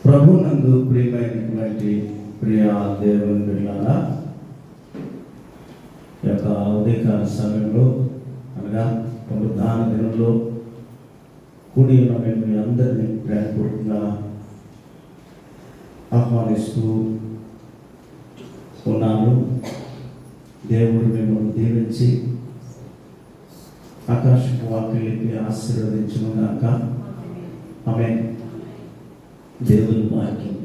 ప్రభునందు ప్రియమైనటువంటి ప్రియ దేవుని బిడ్డలారా, ఈ యొక్క ఉదయకాల సమయంలో అనగా పునరుద్ధాన దినంలో కూడి ఉన్న మేము మీ అందరినీ ప్రేమపూర్వకంగా ఆహ్వానిస్తూ ఉన్నాను. దేవుడు మిమ్మల్ని దీవించి ఆకాశపు వాక్యాలకి ఆశీర్వదించును గాక. ఆమేన్. దేవుని వాక్యం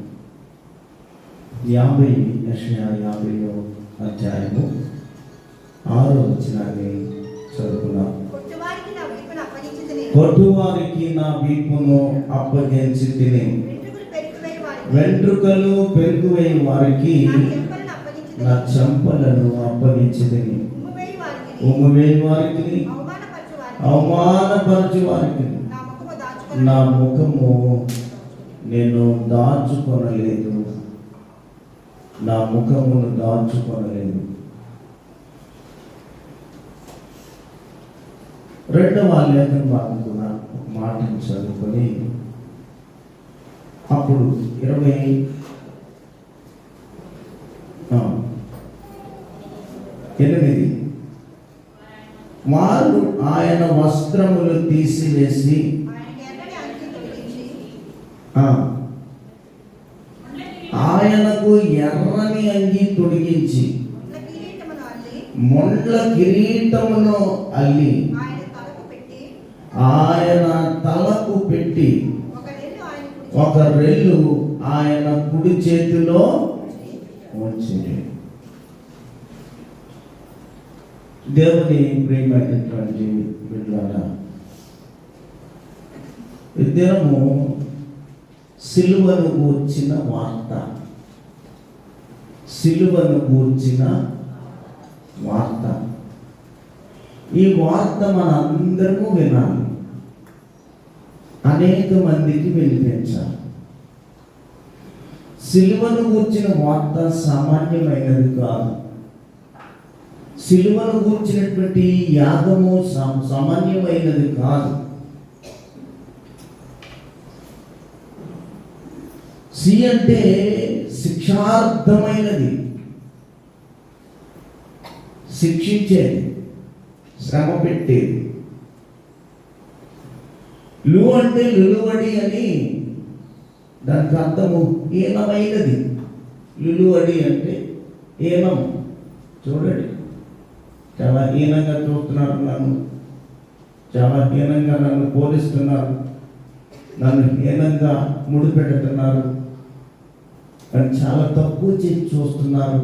50వ అధ్యాయము 6వ వచనాన్ని చదువుకున్నాం. కొట్టువారికి నా వీపును అప్పగించి తిని, వెంట్రుకలు పెరుగువేయి వారికి నా చెంపలను అప్పగించి తిని, ఉమ్మివేయి వారికి అవమానపరచు వారికి నా ముఖము నేను దాచుకొనలేదు, నా ముఖమును దాచుకొనలేదు. రెండవ లేఖన భాగం కూడా ఒక మాటను చదువుకొని అప్పుడు 28 వారు ఆయన వస్త్రములు తీసివేసి ఆయనకు ఎర్రని అంగి తొడిగించి మొండ్ల కిరీటమును అల్లి ఆయన తలకు పెట్టి ఒక రెల్లు ఆయన కుడి చేతిలో ఉంచింది. దేవుని ప్రియమైనటువంటి బిడ్డలారా, దినము సిలువను గూర్చిన వార్త, సిలువను గూర్చిన వార్త. ఈ వార్త మన అందరము వినాలి, అనేక మందికి వినిపించాలి. సిలువను గూర్చిన వార్త సామాన్యమైనది కాదు. సిలువను గూర్చినటువంటి యాగము సామాన్యమైనది కాదు. సి అంటే శిక్షార్థమైనది, శిక్షించేది, శ్రమ పెట్టేది. లు అంటే లులువడి అని దానికి అర్థము హీనమైనది. లులువడి అంటే హీనం. చూడండి, చాలా హీనంగా చూస్తున్నారు నన్ను, చాలా హీనంగా నన్ను పోలిస్తున్నారు, నన్ను హీనంగా ముడిపెడుతున్నారు అని చాలా తక్కువ చేసి చూస్తున్నారు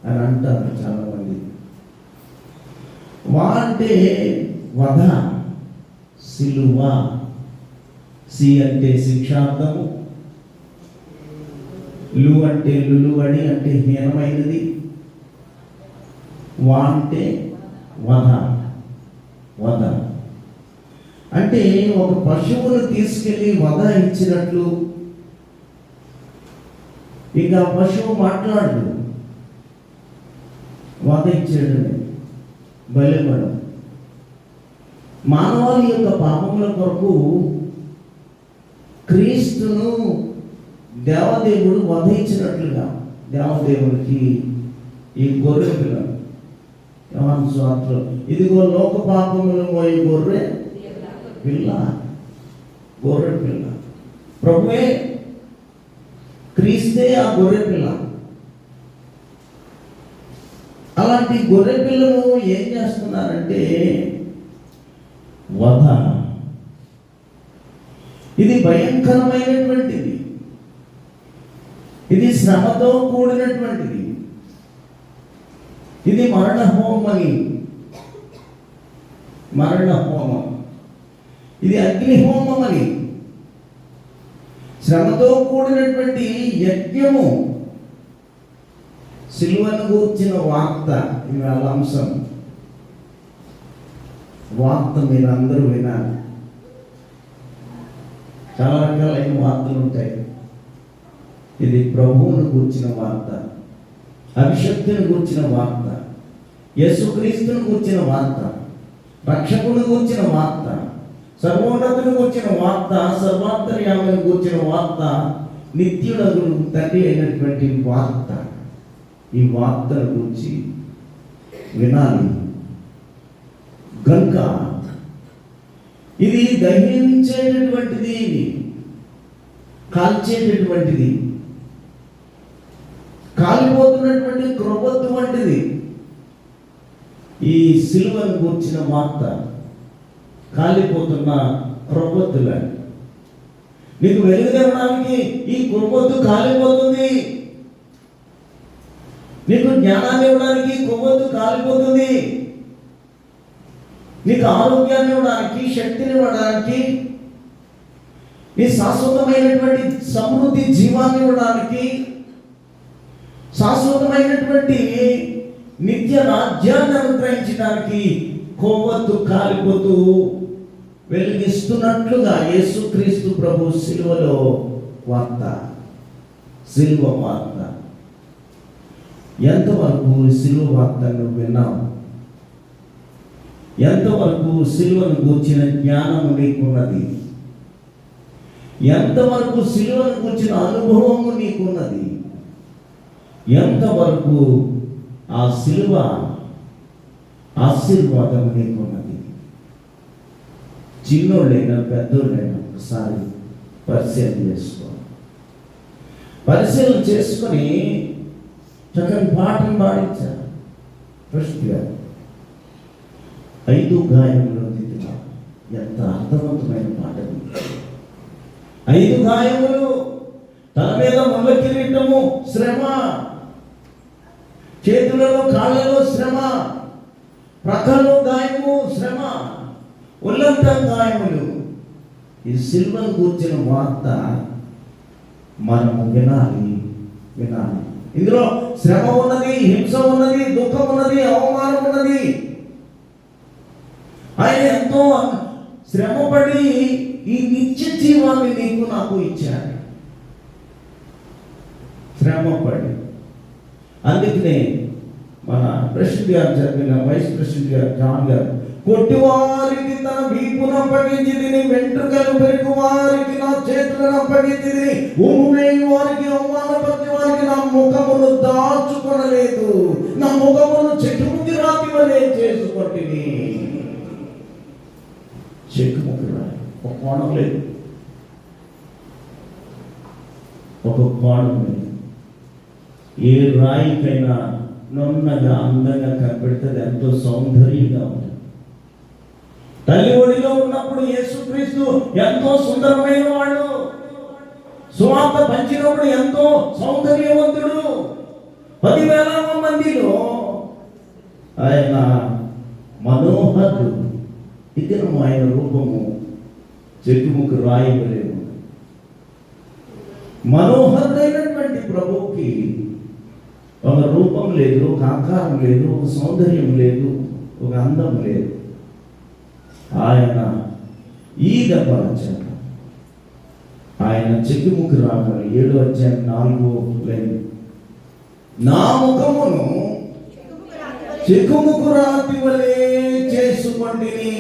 అని అంటారు చాలామంది. వా అంటే వధ, సిలువ. సి అంటే శిక్షార్థము, లు అంటే లులువడి అంటే హీనమైనది, వా అంటే వధ. వధ అంటే ఒక పశువును తీసుకెళ్ళి వధ ఇచ్చినట్లు. ఇక పశువు మాట్లాడు, వధ ఇచ్చాడు, బలివ్వడం. మానవాళి యొక్క పాపముల కొరకు క్రీస్తును దేవదేవుడు వధ ఇచ్చినట్లుగా దేవదేవుడికి ఈ గొర్రె పిల్ల, యోహాను సువార్తలో, ఇదిగో లోక పాపములు మోయి గొర్రె పిల్ల, గొర్రె పిల్ల. ప్రభువే, క్రీస్తే ఆ గొర్రె పిల్ల. అలాంటి గొర్రె పిల్లను ఏం చేస్తున్నారంటే వధ. ఇది భయంకరమైనటువంటిది, ఇది శ్రమతో కూడినటువంటిది, ఇది మరణ హోమని, మరణ హోమం, ఇది అగ్నిహోమం అని, శ్రమతో కూడినటువంటి యజ్ఞము. సిలువను గూర్చిన వార్త ఇవాళ అంశం. వార్త మీరు అందరూ వినాలి. చాలా రకాలైన వార్తలు ఉంటాయి. ఇది ప్రభువును గూర్చిన వార్త, అభిషక్తిని గూర్చిన వార్త, యేసుక్రీస్తుని గూర్చిన వార్త, రక్షకుని గూర్చిన వార్త, సర్వోన్నతుని గూర్చిన వార్త, సర్వాంతర్యామిని గూర్చిన వార్త, నిత్యుడగు తండ్రి అయినటువంటి వార్త. ఈ వార్తల గురించి వినాలి గనుక ఇది దహించేటటువంటిది, కాల్చేటటువంటిది, కాలిపోతున్నటువంటి క్రొవ్వొత్తు వంటిది. ఈ సిలువను గూర్చిన వార్త కాలిపోతున్న క్రొవ్వొత్తుల. నీకు వెలుగుదనడానికి ఈ క్రొవ్వొత్తు కాలిపోతుంది. నీకు జ్ఞానాన్ని ఇవ్వడానికి కొవ్వొత్తు కాలిపోతుంది. నీకు ఆరోగ్యాన్ని ఇవ్వడానికి, శక్తిని ఇవ్వడానికి, నీ శాశ్వతమైనటువంటి సమృద్ధి జీవాన్ని ఇవ్వడానికి, శాశ్వతమైనటువంటి నిత్య రాజ్యాన్ని అనుగ్రహించడానికి కొవ్వొత్తు కాలిపోతూ వెలిగిస్తున్నట్లుగా యేసుక్రీస్తు ప్రభు సిలువలో వార్త, సిలువ వార్త. ఎంతవరకు సిలువ వార్తను విన్నావు? ఎంతవరకు సిలువను గూర్చిన జ్ఞానము నీకున్నది? ఎంతవరకు సిలువను గూర్చిన అనుభవము నీకున్నది? ఎంతవరకు ఆ సిలువ ఆశీర్వాదము నీకున్నది? చిన్నోళ్ళైనా పెద్దోళ్ళైనా ఒకసారి పరిశీలన చేసుకో. పరిశీలన చేసుకొని చక్కని పాటను పాడించారు. ఫస్ట్ గారు 5 గాయములు దిద్దుగా, ఎంత అర్థవంతమైన పాట. 5 గాయములు, తల మీద ముళ్ళ కిరీటము శ్రమ, చేతులలో కాళ్ళలో శ్రమ, ప్రక్కలో గాయము శ్రమ, ఒళ్ళంతా గాయములు. ఈ సిలువను గూర్చిన వార్త మనము వినాలి. ఇందులో శ్రమ ఉన్నది, హింస ఉన్నది, దుఃఖం ఉన్నది, అవమానం ఉన్నది. ఆయన ఎంతో శ్రమపడి ఈ నిత్య జీవాన్ని నీకు నాకు ఇచ్చాడు. శ్రమపడి. అందుకనే మన ప్రెసిడెంట్ గారు చెప్పిన వైస్ ప్రెసిడెంట్ గారు జాన్ గారు, కొట్టివారికి తన వీపును అప్పగించి తిని, వెంట్రుకలు పెరుగు వారికి నా చేతులను అప్పగించి తిని, ఉమ్మువేయి వారికి అవమానపరిచి వారికి నా ముఖమును దాచుకొనలేదు, నా ముఖమును చెక్కుముకి రాతి వలె చేసుకొంటిని. చెక్కుముకి రాయి, ఒక కోణం లేదు, ఒక కోణం లేదు. ఏ రాయికైనా నున్నగా అందంగా కనపెడితే ఎంతో సౌందర్యంగా ఉంటుంది. తల్లి ఒడిలో ఉన్నప్పుడు యేసుక్రీస్తు ఎంతో సుందరమైన వాడు. సువార్త పంచినప్పుడు ఎంతో సౌందర్యవంతుడు. 10,000 మందిలో ఆయన మనోహరుడు. ఇతను ఆయన రూపము చెక్కుముకు రాయలేదు. మనోహరుడైనటువంటి ప్రభువుకి ఒక రూపం లేదు, ఒక ఆకారం లేదు, ఒక సౌందర్యం లేదు, ఒక అందం లేదు. ఆయన ఈ దెబ్బల చేత ఆయన చెక్కుముకు రాగానే 7వ అధ్యాయం 4వ లైన్, నా ముఖమును చెక్కుముకు రాతి వలె చేసుకొంటిని.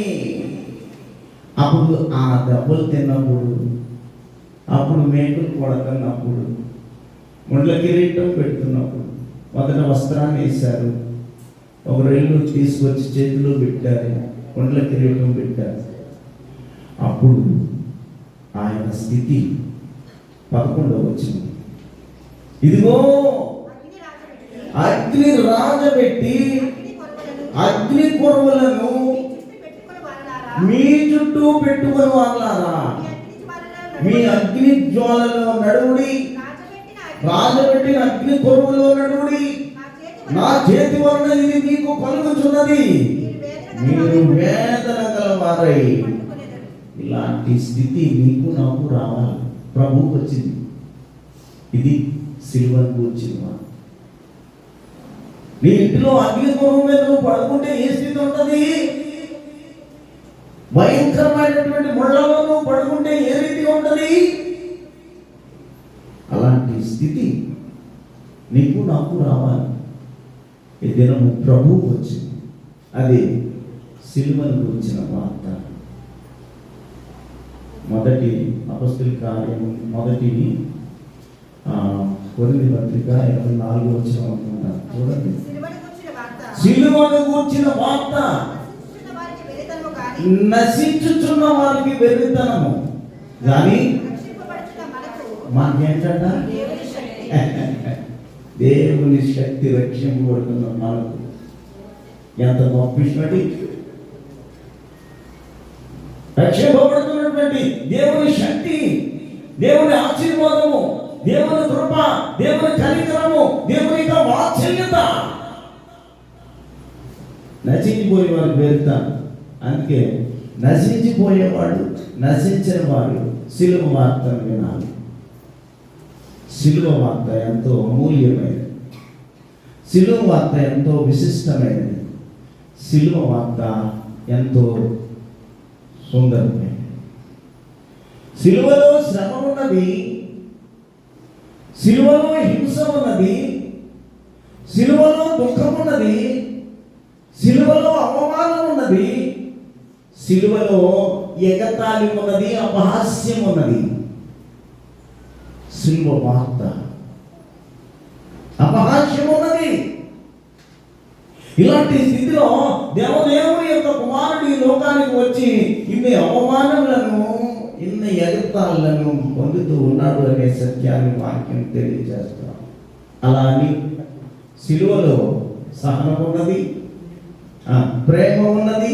అప్పుడు ఆ దెబ్బలు తిన్నప్పుడు, అప్పుడు మేకులు కొడుతున్నప్పుడు, ముండ్ల కిరీటం పెడుతున్నప్పుడు, మొదట వస్త్రాన్ని వేశారు, ఒక రెల్లు తీసుకొచ్చి చేతిలో పెట్టారు, ముండ్ల కిరీటం పెట్టారు. అప్పుడు ఆయన స్థితి 11వ వచనం, ఇదిగో అగ్ని రాజబెట్టి అగ్ని కొరవులను మీ చుట్టూ పెట్టుకొని వాళ్ళారా, మీ అగ్ని జ్వాలలో నడువుడి, రాజబెట్టిన అగ్ని కొరవులో నడువుడి, నా చేతి వలన ఇది మీకు కలుగుచున్నది, మీరు వేదన గలవారై. ఇలాంటి స్థితి నీకు నాకు రావాలి. ప్రభువుకు వచ్చింది. ఇది సిలువకు వచ్చింది. నీ ఇంటిలో అగ్ని కొరవు మీద నువ్వు పడుకుంటే ఏ స్థితి ఉంటుంది? భయంకరమైనటువంటి ముళ్ళలో నువ్వు పడుకుంటే ఏ రీతిగా ఉంటుంది? అలాంటి స్థితి నీకు నాకు రావాలి. ఈ దినము ప్రభువు వచ్చింది. అది సిలువను గురించిన వార్త. మొదటి అపొస్తలుల కార్యము మొదటి కొరింథీ పత్రిక 24 వచనం అనుకుంటాను. చూడండి, సిలువను గూర్చిన వార్త నశించుచున్న వారికి వెర్రితనము, కానీ మనకేంటంట? దేవుని శక్తి రక్షింపబడుతున్న మనకు. ఎంత గొప్ప విషయం! రక్షింపబడుతున్నటువంటి దేవుని శక్తి, దేవుని ఆశీర్వాదము, దేవుని కృప, దేవుని కనికరము, దేవుని యొక్క వాత్సల్యత నశించిపోయే వారికి వెళ్తాను. అందుకే నశించిపోయేవాడు, నశించిన వాడు సిలువ వార్తను వినాలి. సిలువ వార్త ఎంతో అమూల్యమైనది. సిలువ వార్త ఎంతో విశిష్టమైనది. సిలువ వార్త ఎంతో సుందరమైనది. సిలువలో శ్రమ ఉన్నది, సిలువలో హింస ఉన్నది, సిలువలో దుఃఖం ఉన్నది, సిలువలో అవమానం ఉన్నది, సిలువలో ఎగతాళి ఉన్నది, అపహాస్యం ఉన్నది. సిలువ వార్త అపహాస్యం ఉన్నది. ఇలాంటి స్థితిలో దేవదేవుని యొక్క కుమారుడు ఈ లోకానికి వచ్చి ఇన్ని అవమానములను, ఇన్ని ఎగతాళులను పొందుతూ ఉన్నాడు అనే సత్యాన్ని వాక్యం తెలియజేస్తాం. అలా అని సిలువలో సహనం ఉన్నది, ప్రేమ ఉన్నది,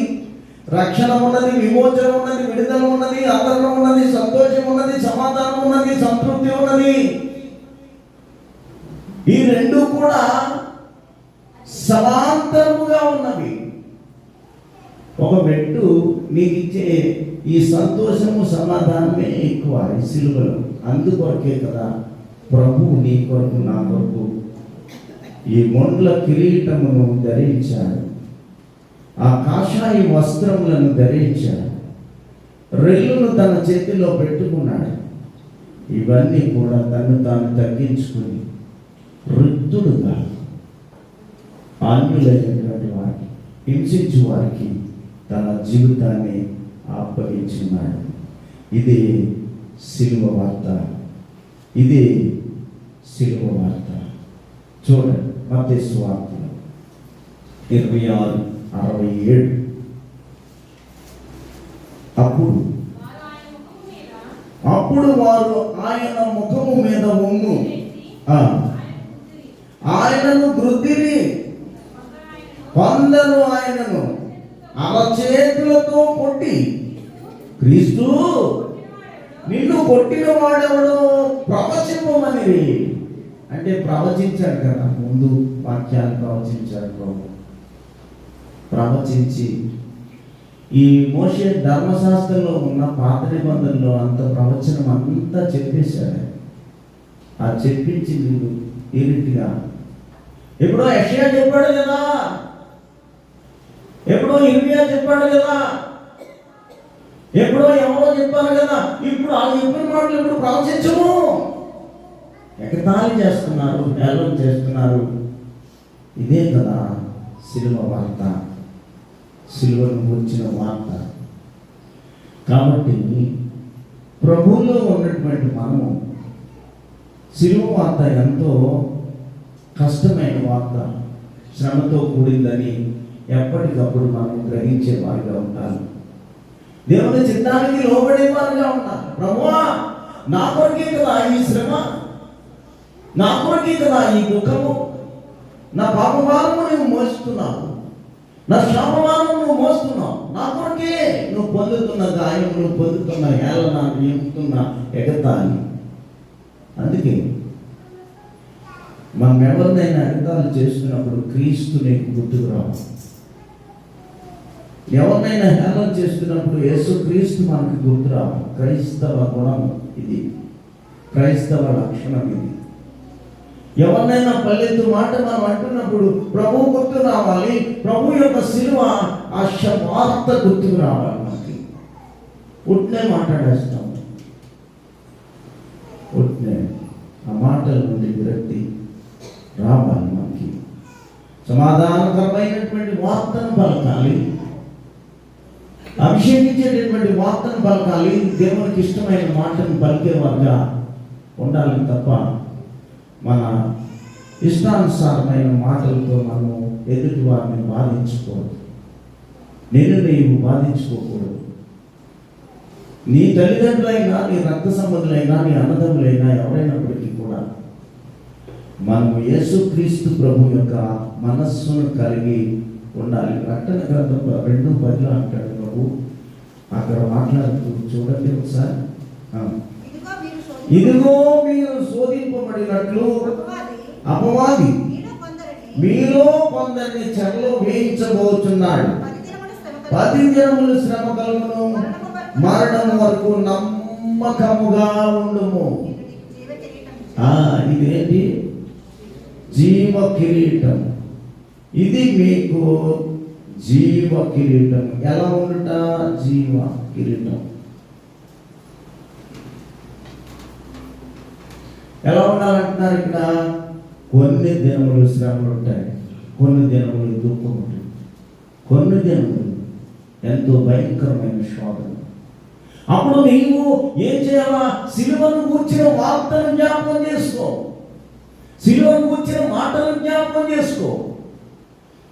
రక్షణ ఉన్నది, విమోచన ఉన్నది, విడుదల ఉన్నది, ఆదరణ ఉన్నది, సంతోషం ఉన్నది, సమాధానం ఉన్నది, సంతృప్తి ఉన్నది. ఈ రెండు కూడా సమాంతరముగా ఉన్నవి. ఒక మెట్టు నీకు ఇచ్చే ఈ సంతోషము, సమాధానమే ఎక్కువ ఈ సిలువలో. అందుకొరకే కదా ప్రభువు నీ కొరకు, నా కొరకు ఈ మొండ్ల కిరీటమును ధరించాడు, ఆ కాషాయ వస్త్రములను ధరించాడు, రెల్లును తన చేతిలో పెట్టుకున్నాడు. ఇవన్నీ కూడా తను తాను తగ్గించుకుని వృద్ధుడుగా ఆన్యులైనటువంటి వారికి, హింసించు వారికి తన జీవితాన్ని అప్పగించున్నాడు. ఇదే సిలువ వార్త. ఇదే సిలువ వార్త. చూడండి, మత్తయి సువార్త 26:67. అప్పుడు వారు ఆయన ముఖము మీద ఉమ్ము ఆయనను గృద్దిరి, కొందరు ఆయనను అరచేతులతో కొట్టి, క్రీస్తు నిన్ను కొట్టిన వాడెవడో ప్రవచింపమని. అంటే ప్రవచించాడు కదా, ముందు వాక్యాన్ని ప్రవచించాడు. ప్రవచించి ఈ మోషే ధర్మశాస్త్రంలో ఉన్న పాత నిబంధనలో అంత ప్రవచనం అంతా చెప్పేశాడు. ఆ చెప్పించి మీరు ఈ రీతిగా ఎప్పుడో యెషయా చెప్పాడు కదా, ఎప్పుడో ఇర్మియా చెప్పాడు కదా, ఎప్పుడో ఎవరో చెప్పారు కదా. ఇప్పుడు ఆ చెప్పిన మాటలు ఇప్పుడు ప్రవచించము. ఎగతాళి చేస్తున్నారు, హేళన చేస్తున్నారు. ఇదే కదా సిలువ వార్త, సిలువను గురించిన వార్త. కాబట్టి ప్రభువులో ఉన్నటువంటి మనము సిలువ వార్త ఎంతో కష్టమైన వార్త, శ్రమతో కూడిందని ఎప్పటికప్పుడు మనం గ్రహించే వారిగా ఉంటారు. దేవుని చిత్తానికి లోబడే వారిగా ఉంటారు. ప్రభువా, నా కొరకే కదా ఈ శ్రమ, నా కొరకే కదా ఈ దుఃఖము, నా పాపభారము నువ్వు మోస్తున్నావు, నా శాపభారం నువ్వు మోస్తున్నావు, నా కొరకే నువ్వు పొందుతున్న గాయం, నువ్వు పొందుతున్న హేళన, నింపుతున్న ఎగతాళి. అందుకే మనం ఎవరినైనా ఎగతాళి చేస్తున్నప్పుడు క్రీస్తు నీకు గుర్తుకు రావాలి. ఎవరినైనా హేళన చేస్తున్నప్పుడు యేసు క్రీస్తు మనకు గుర్తు రావాలి. క్రైస్తవ గుణం ఇది, క్రైస్తవ లక్షణం ఇది. ఎవరినైనా పల్లెత్తు మాట మనం అంటున్నప్పుడు ప్రభు గుర్తు రావాలి, ప్రభు యొక్క సిలువ, ఆ వార్త గుర్తుకు రావాలి మనకి. ఉట్నే మాట్లాడేస్తాం. ఉట్నే ఆ మాటల నుండి విరక్తి రావాలి. మనకి సమాధానకరమైనటువంటి వార్తను పలకాలి, అభిషేకించేటటువంటి వార్తను పలకాలి, దేవునికి ఇష్టమైన మాటను పలికేవారుగా ఉండాలి తప్ప మన ఇష్టానుసారమైన మాటలతో మనము ఎదుటి వారిని బాధించకూడదు. నీవు బాధించుకోకూడదు. నీ తల్లిదండ్రులైనా, నీ రక్త సంబంధులైనా, నీ అన్నదమ్ములైనా ఎవరైనప్పటికీ కూడా మనము యేసుక్రీస్తు ప్రభు యొక్క మనస్సును కలిగి ఉండాలి. ప్రకటన గ్రంథం 2:10 అంటాడు ప్రభు. అక్కడ మాట్లాడుతూ చూడండి ఒకసారి. ఇదిగో మీరు శోధింపబడినట్లు అపవాది మీలో కొందరిని చెరలో వేయించబోతున్నాడు. 10 దినములు శ్రమ కలుగును, మరణం వరకు నమ్మకముగా ఉండుము. ఇదేంటి? జీవ కిరీటం. ఇది మీకు జీవ కిరీటం. ఎలా ఉండుట? జీవ కిరీటం. ఎలా ఉండాలంటున్నారు ఇక్కడ? కొన్ని దినములు శ్రమలు ఉంటాయి, కొన్ని దినములు దుఃఖం ఉంటుంది, కొన్ని దినములు ఎంతో భయంకరమైన శోధన. అప్పుడు నీవు ఏం చేయాలా? సిలువను కూర్చిన వార్తను జ్ఞాపకం చేసుకో, సిలువను కూర్చిన మాటలు జ్ఞాపకం చేసుకో.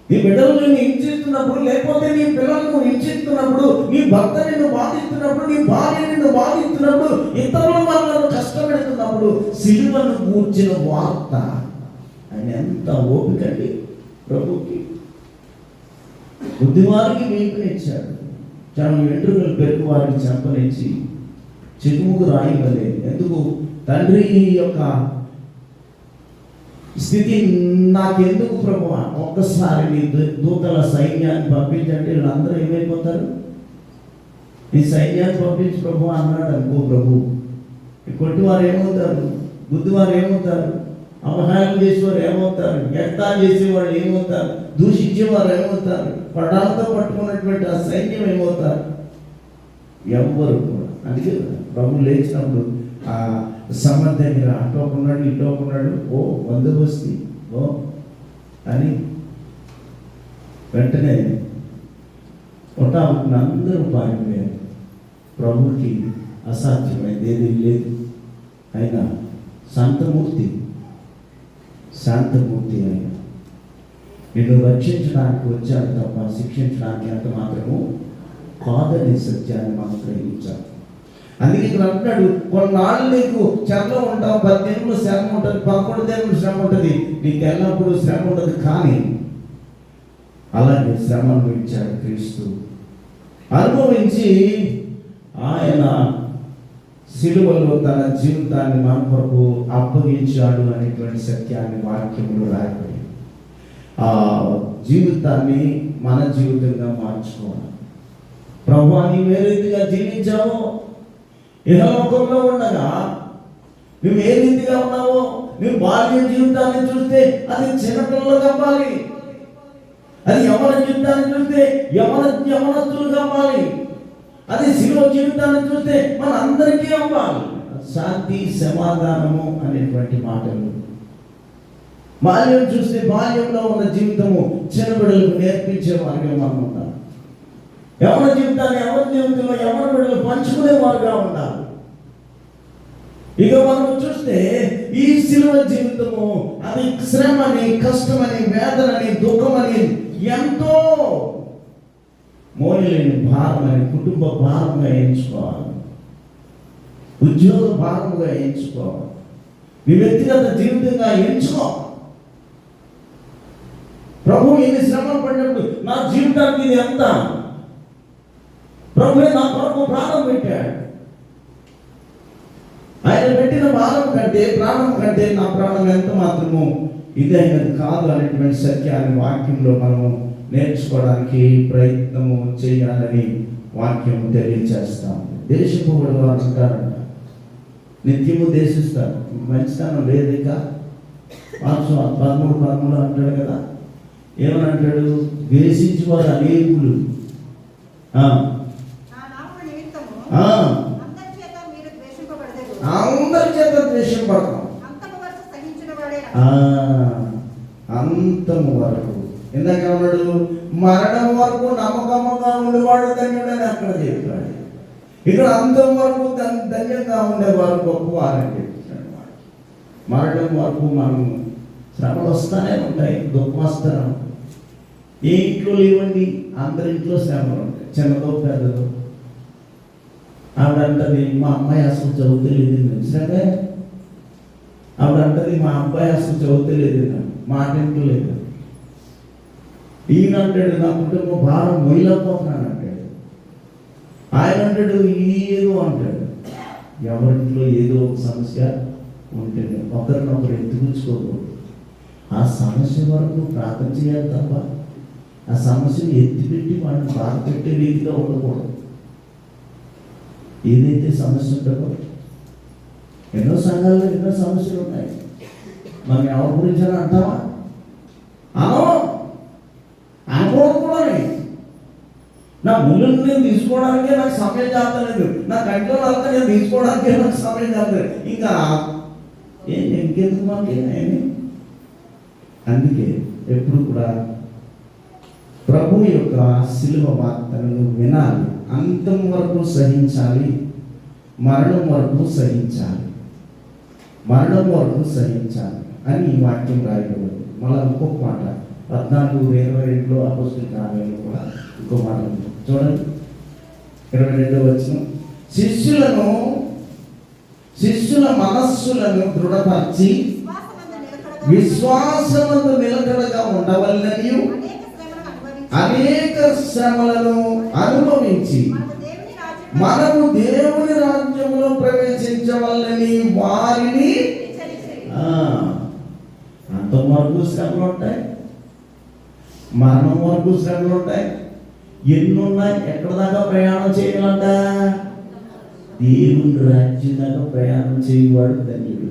నీ బిడ్డలు నిన్ను హింసిస్తున్నప్పుడు, లేకపోతే నీ పిల్లలను హింసిస్తున్నప్పుడు, నీ భర్త నిన్ను బాధిస్తున్నప్పుడు, నీ భార్య నిన్ను బాధిస్తున్నప్పుడు, ఇతరుల వాళ్ళను కష్టపెడుతున్నప్పుడు సిలువను కూర్చిన వార్త. ఆయన ఎంత ఓపికండి ప్రభుకి. బుద్ధివారికి వీపునిచ్చాడు, చాలా వెంట్రుకలు పెరుగు వారికి చంపనిచ్చి చిరుముకు రాయవలే. ఎందుకు తండ్రి ఈ యొక్క స్థితి నాకెందుకు ప్రభువా? ఒక్కసారి నీ దూతల సైన్యాన్ని పంపించండి, వీళ్ళందరూ ఏమైపోతారు? నీ సైన్యాన్ని పంపించి ప్రభు అన్నాడు అనుకో. ప్రభు కొట్టివారు ఏమవుతారు? బుద్ధివారు ఏమవుతారు? అపహారం చేసేవారు ఏమవుతారు? ఎత్తాలు చేసేవారు ఏమవుతారు? దూషించేవారు ఏమవుతారు? పడాలతో పట్టుకున్నటువంటి ఆ సైన్యం ఏమవుతారు? ఎవ్వరు కూడా. అందుకే ప్రభు లేచినప్పుడు ఆ సమ్మర్ దగ్గర అటోకున్నాడు, ఇటోకున్నాడు, ఓ బందోబస్తు ఓ అని వెంటనే ఒట్టాకున్న అందరూ పారిపోయారు. ప్రభుకి అసాధ్యమైంది ఏది లేదు. అయినా శాంతమూర్తి ఆయన నిన్ను రక్షించడానికి వచ్చాడు తప్ప శిక్షించడానికి అంత మాత్రము కాదని సత్యాన్ని మనం గ్రహించాలి. అందుకే ఇక్కడ అంటున్నాడు, కొన్నాళ్ళు నీకు చెరలో ఉంటావు, 10 దినములు శ్రమ ఉంటుంది, 11 దినములు శ్రమ ఉంటుంది, నీకు ఎల్లప్పుడూ శ్రమ ఉంటుంది. కానీ అలాగే శ్రమను ఇచ్చాడు క్రీస్తు. అనుభవించి ఆయన సిలువలో తన జీవితాన్ని మన కొరకు అప్పగించాడు అనేటువంటి సత్యాన్ని వాక్యములు రాయబడి ఆ జీవితాన్ని మన జీవితంగా మార్చుకోవాలి. ప్రభువా నీవు ఏ రీతిగా జీవించావో, ఇహలోకంలో ఉండగా నువ్వు ఏ రీతిగా ఉన్నావో, నువ్వు బాల్య జీవితాన్ని చూస్తే అది చిన్నపిల్లలు కప్పాలి, అది యవన జీవితాన్ని చూస్తే యవనస్తులు కప్పాలి, అది శిలువ జీవితాన్ని చూస్తే మన అందరికీ అవ్వాలి. శాంతి సమాధానము అనేటువంటి మాటలు. బాల్యం చూస్తే బాల్యంలో ఉన్న జీవితము చిన్నబిడ్డలకు నేర్పించే వారిగా మనం ఉండాలి. యవన జీవితాన్ని యవన జీవితంలో యవన బిడ్డలు పంచుకునే వారుగా ఉండాలి. ఇక మనం చూస్తే ఈ శిలువ జీవితము అది శ్రమని, కష్టమని, వేదనని, దుఃఖమని, ఎంతో మోయలేని భారమని, కుటుంబ భారంగా ఎంచుకోవాలి, ఉద్యోగ భారంగా ఎంచుకోవాలి, నీ వ్యక్తిగత జీవితంగా ఎంచుకో. ప్రభు ఎన్ని శ్రమలు పడినప్పుడు నా జీవితానికి ఇది ఎంత, ప్రభువే నా కొరకు ప్రాణం పెట్టాడు. ఆయన పెట్టిన భారం కంటే, ప్రాణం కంటే నా ప్రాణం ఎంత మాత్రము ఇదైనది కాదు అనేటువంటి సత్యాన్ని వాక్యంలో మనము నేర్చుకోవడానికి ప్రయత్నము చేయాలని వాక్యము తెలియచేస్తాం. దేశపోవడం వారు అంటారంట, నిత్యము దేశిస్తారు, మంచితనం లేదు. ఇంకా 13 అంటాడు కదా, ఏమని అంటాడు? ద్వేషించి వారు అనేకులు అంతము వరకు. ఇందాక ఉన్నాడు, మరణం వరకు నమ్మకముగా ఉండేవాడు ధన్యుడని అక్కడ చెప్పాడు. ఇక్కడ అంతం వరకు ధన్యంగా ఉండేవారు గొప్పవారని చెప్తున్నాడు. మరణం వరకు మనం శ్రమలు వస్తూనే ఉంటాయి, దుఃఖం వస్తాను. ఏ ఇంట్లో లేవండి, అందరింట్లో శ్రమలు ఉంటాయి, చిన్నదో పెద్దదో. ఆవిడంటది, మా అమ్మాయి అసలు చదువుతలేదు శ్రమే. ఆవిడంటది, మా అబ్బాయి అసలు చదువుతలేదు, మాట ఇంట్లో లేదు. ఈయన అంటాడు, నా కుటుంబం భారం మొయ్యలేకపోతున్నాను అంటాడు. ఆయన అంటాడు, ఏదో అంటాడు. ఎవరింట్లో ఏదో ఒక సమస్య ఉంటుంది, ఒకరినొకరు ఎత్తుకుంచుకోకూడదు. ఆ సమస్య వరకు ప్రార్థన చేయాలి తప్ప ఆ సమస్యను ఎత్తిపెట్టి వాడిని బాధ పెట్టే రీతిగా ఉండకూడదు. ఏదైతే సమస్య ఉంటుందో, ఎన్నో సంఘాల్లో ఎన్నో సమస్యలు ఉన్నాయి. మనం ఎవరి గురించి అని అంటావా? అనుకోవడం కూడా. నా ముళ్ళని నేను తీసుకోవడానికే నాకు సమయం చేస్తలేదు, నా కంట్లో అంతా నేను తీసుకోవడానికే నాకు సమయం చేస్తలేదు. ఇంకా ఇంకెందుకు మాకు ఏమి? అందుకే ఎప్పుడు కూడా ప్రభు యొక్క శిలువ వార్తలను వినాలి, అంతం వరకు సహించాలి, మరణం వరకు సహించాలి, మరణం వరకు సహించాలి అని ఈ వాక్యం రాయబడింది. మళ్ళీ ఇంకొక మాట 14:22 అపోస్తలుల కార్యాలలో కూడా ఇంకో మాట ఉంది. చూడండి, 22వ వచనం, శిష్యుల మనస్సులను దృఢపరిచి విశ్వాసమందు నిలకడగా ఉండవలననియు అనేక శ్రమలను అనుభవించి మనము దేవుని రాజ్యంలో ప్రవేశించవలని వారిని. అంతవరకు శ్రమలు ఉంటాయి, మరణం వరకు శ్రమలు ఉంటాయి. ఎన్నున్నాయి? ఎక్కడ దాకా ప్రయాణం చేయాలంట? దేవుని రాజ్యం దాకా ప్రయాణం చేయవాడు ధన్యుడు.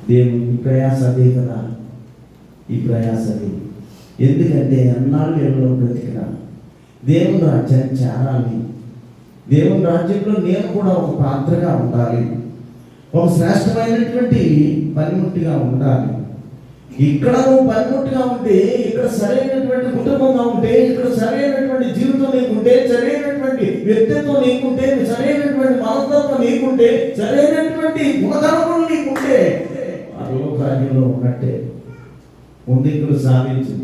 దేవుని ప్రయాస అదే కదా, ఈ ప్రయాస అదే. ఎందుకంటే అన్నాళ్ళు ఎవరో బ్రతికినా దేవుని రాజ్యాన్ని చేరాలి, దేవుని రాజ్యంలో నేను కూడా ఒక పాత్రగా ఉండాలి, ఒక శ్రేష్టమైనటువంటి పనిముట్టిగా ఉండాలి. ఇక్కడ నువ్వు పనిముట్టిగా ఉంటే, ఇక్కడ సరైనటువంటి కుటుంబంగా ఉంటే, ఇక్కడ సరైనటువంటి జీవితం నీకుంటే, సరైనటువంటి వ్యక్తిత్వం నీకుంటే, సరైనటువంటి మనస్తత్వం నీకుంటే, సరైనటువంటి గుణధర్మం నీకుంటే పరలోక రాజ్యంలో ఉన్నట్టే. ముందు ఇక్కడ సాధించు.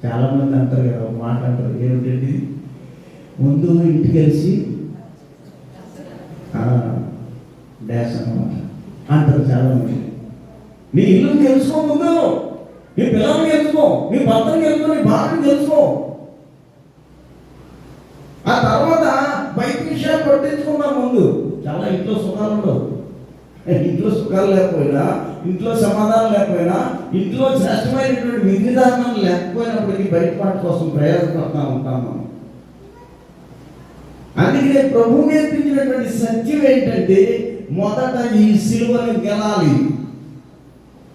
చాలామంది అంటారు కదా, ఒక మాట అంటారు, ఏమిటండి, ముందు ఇంటికి కలిసి డాష్ అన్నమాట అంటారు చాలామంది. నీ ఇల్లుని తెలుసుకో, ముందు నీ పిల్లల్ని తెలుసుకో, నీ భర్తను తెలుసుకో, నీ భార్యను తెలుసుకో. ఆ తర్వాత బయట విషయాలు పట్టించుకున్నాం. ముందు చాలా ఇంట్లో సుఖాలు ఉండవు. ఇంట్లో సుఖాలు లేకపోయినా, ఇంట్లో సమాధానం లేకపోయినా, ఇంట్లో శ్రేష్టమైనటువంటి విధిధానం లేకపోయినప్పటికీ బయటపాటు కోసం ప్రయాసపడుతూ ఉంటాం మనం. అందుకే ప్రభు నేర్పించినటువంటి సత్యం ఏంటంటే, మొదట ఈ సిలువను గెలాలి.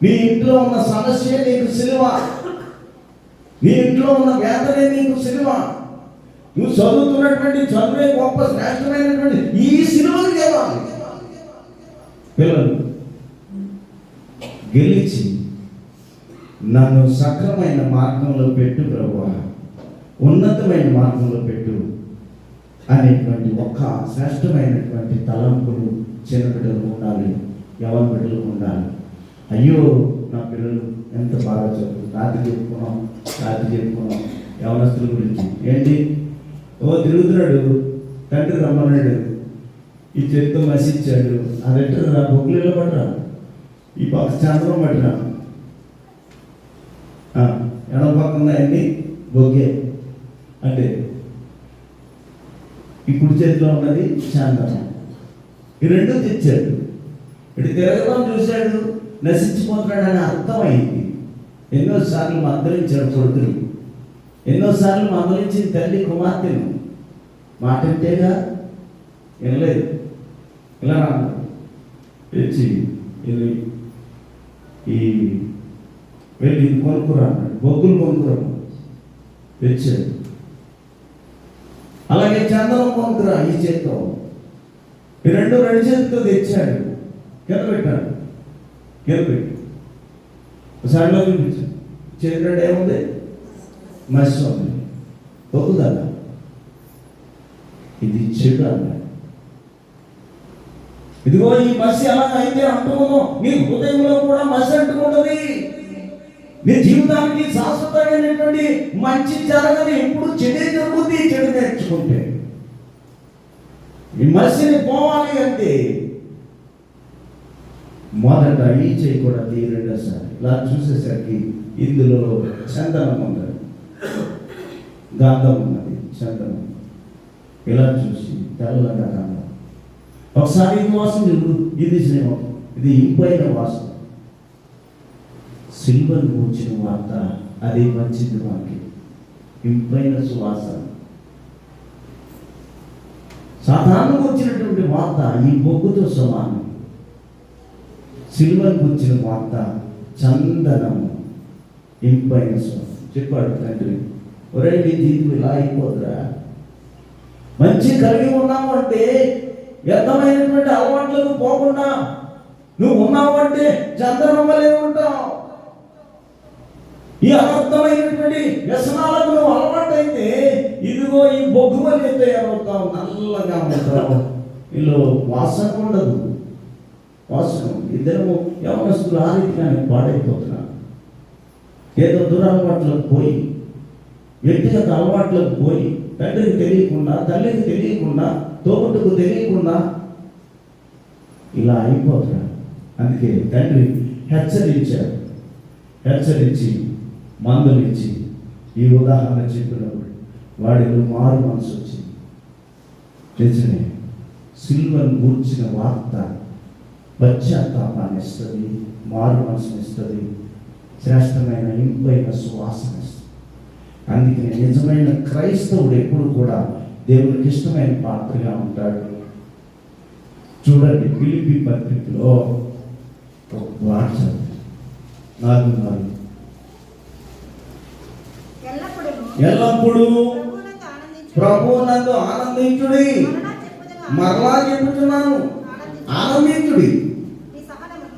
నీ ఇంట్లో ఉన్న సమస్య నీకు సిలువ, నీ ఇంట్లో ఉన్న వేదనే నీకు సిలువ, నువ్వు చదువుతున్నటువంటి చదువే గొప్ప శ్రేష్టమైనటువంటి ఈ సిలువను గెలాలి. పిల్లలు గెలిచి నన్ను సక్రమైన మార్గంలో పెట్టు ప్రభువా, ఉన్నతమైన మార్గంలో పెట్టు అనేటువంటి ఒక్క శ్రేష్టమైనటువంటి తలంపులు చిన్న బిడ్డలు ఉండాలి, యవన బిడ్డలు ఉండాలి. అయ్యో నా పిల్లలు ఎంత బాగా చదువు, రాత్రి చెప్పుకున్నాం యవనస్తుల గురించి. ఏంటి, తిరుగుతున్నాడు, తండ్రి రమ్మన్నాడు, ఈ చేతితో మసిచ్చాడు, అదెంటారు రా బొగ్గులలో పడరా, ఈ పక్క చంద్రం పడరా, ఎడం పక్క ఉన్నాయండి బొగ్గే అంటే, ఈ కుడి చేతిలో ఉన్నది చంద్రం. ఈ రెండు తెచ్చాడు, ఇటు తిరగడం చూశాడు, నశించిపోతున్నాడని అర్థమైంది. ఎన్నోసార్లు మందలించాడు కొడుకుని, ఎన్నోసార్లు మందలించిన తల్లి కుమార్తెను, మాట అంటేగా వినలేదు. ఇలా తెచ్చి ఇది వెళ్ళి ఇది కొనుక్కురా అన్నాడు, బొగ్గులు కొనుక్కురా తెచ్చాడు. అలాగే చందనం కొనుక్కురా ఈ చేతితో, ఈ రెండు చేతితో తెచ్చాడు, కింద పెట్టాడు, కింద పెట్టి ఒకసారిలో చూపించాడు. చేతిలో ఏముంది? మసి ఉంది. పొగుదల. ఇది చెడు అన్నాడు. ఇదిగో ఈ మసి అలా అయితే అంటున్నాను, నీ హృదయంలో కూడా మసి అంటుకుంటుంది. నీ జీవితానికి శాశ్వతమైనటువంటి మంచి జరగని ఎప్పుడు చెడే జరుగుతుంది. చెడు నేర్చుకుంటే ఈ మసిని పోవాలి అంటే మొదట ఈ చేయి కూడా రెండోసారి ఇలా చూసేసరికి ఇందులో చందనం ఉన్నది, గంధం ఉన్నది, చందనం. ఇలా చూసి తెల్లగా గంధం. ఒకసారి ఇది వాసన చూడు, ఇది స్నేహం, ఇది ఇంపైన వాసన. సిల్వర్ కూర్చిన వార్త అది మంచిది, మనకి ఇంపైన సువాసన. సాధారణంగా వచ్చినటువంటి వార్త ఈ బొగ్గుతో సమానం. సిల్వర్ కూర్చిన వార్త చందనము, ఇంపైన సువాసన. చెప్పాడు తండ్రి, ఒరే నీ జీవితం ఇలా అయిపోదురా. మంచి కలిగి ఉన్నావు అంటే వ్యర్థమైనటువంటి అలవాట్లకు పోకుండా నువ్వు ఉన్నావు అంటే చందనం వలె ఉంటావు. ఈ అనర్థమైనటువంటి వ్యసనాలకు నువ్వు అలవాటైతే ఇదిగో ఈ బొగ్గు వలె తయారవుతావు, నల్లగా ఉంటావు. వీళ్ళు వాసన ఉండదు. వాసన ఇద్దరు యవనస్తులు ఆ రీతిగానే పాడైపోతున్నారు. ఏదో దురలవాట్లకు పోయి, వ్యక్తిగత అలవాట్లకు పోయి, తండ్రికి తెలియకుండా, తల్లికి తెలియకుండా, తోబుట్టుకు తెలియకుండా ఇలా అయిపోతున్నాడు. అందుకే తండ్రి హెచ్చరించాడు. హెచ్చరించి మందులు ఇచ్చి ఈ ఉదాహరణ చెప్పినప్పుడు వాడిలో మారు మనసు వచ్చింది. నిజమే, సిల్వను గూర్చిన వార్త పశ్చాత్తాపాన్ని ఇస్తుంది, మారు మనసుని ఇస్తుంది, శ్రేష్టమైన ఇంపైన సువాసన ఇస్తుంది. అందుకని నిజమైన క్రైస్తవుడు ఎప్పుడు కూడా దేవునికి ఇష్టమైన పాత్రగా ఉంటాడు. చూడండి, ఫిలిప్పీ పత్రికలో వాట్సాప్ 4:4 ఎల్లప్పుడూ ప్రభువునందు ఆనందించుడి. మరలా చెప్పుచున్నాను, ఆనందించుడి.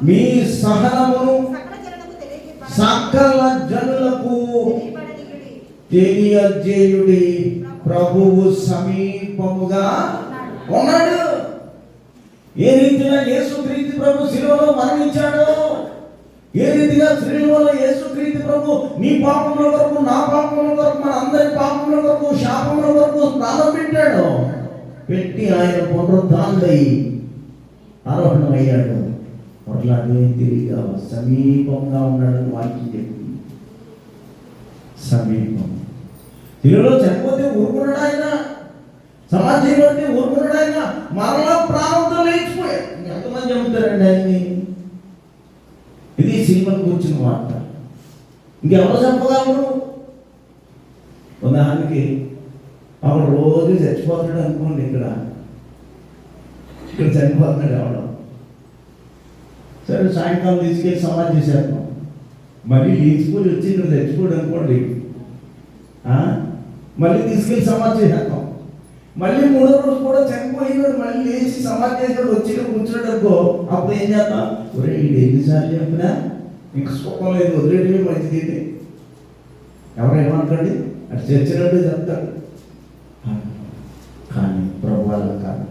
మీ సహనమును సకల జనులకు తెలియజేయుడి. ప్రభువు సమీపముగా ఉన్నాడు. ఏ రీతిగా యేసుక్రీస్తు ప్రభు శిలువలో మరణించాడో, ఏ రీతిగా శిలువలో యేసుక్రీస్తు ప్రభు నీ పాపముల వరకు, నా పాపముల వరకు, మన అందరి పాపముల వరకు, శాపముల వరకు ప్రాణం పెట్టాడు. పెట్టి ఆయన పునరుద్ధానుడై ఆరోహణమయ్యాడు. అట్లాగే తిరిగా సమీపంగా ఉన్నాడని వాక్యం చెప్పింది. సమీపం. తిరులో చనిపోతే ఊరుకున్నాడు ఆయన, సమాజం బట్టి ఊరుకున్నాడు ఆయన, మరలా ప్రాణంతో లేచిపోయాడు. ఎంతమంది చెబుతారండి ఆయన్ని? ఇది సినిమాను కూర్చున్న వార్త. ఇంకెవరు చెప్పగలరు? ఉదాహరణకి అక్కడ రోజు చచ్చిపోతున్నాడు అనుకోండి, ఇక్కడ చనిపోతున్నాడు ఎవడం. సరే, సాయంకాలం తీసుకెళ్ళి సమాధి చేసేస్తాం. మళ్ళీ లేచిపోయి వచ్చి ఇక్కడ చచ్చిపోయాడు అనుకోండి, మళ్ళీ తీసుకెళ్ళి సమాధి చేసేస్తాం. మళ్ళీ 3వ రోజు కూడా చనిపోయినాడు, మళ్ళీ లేచి సమాధి చేసినాడు, వచ్చి కూర్చున్నాడు అనుకో, అప్పుడు ఏం చేస్తాం? ఒరే ఇది ఎన్నిసార్లు చెప్పినా ఇంక సుఖం లేదు, వదిలేయడమే మంచిది. ఎవరేమంటారండి? అటు చచ్చినట్టు చెప్తాడు. కానీ ప్రభు వాళ్ళ కాదు,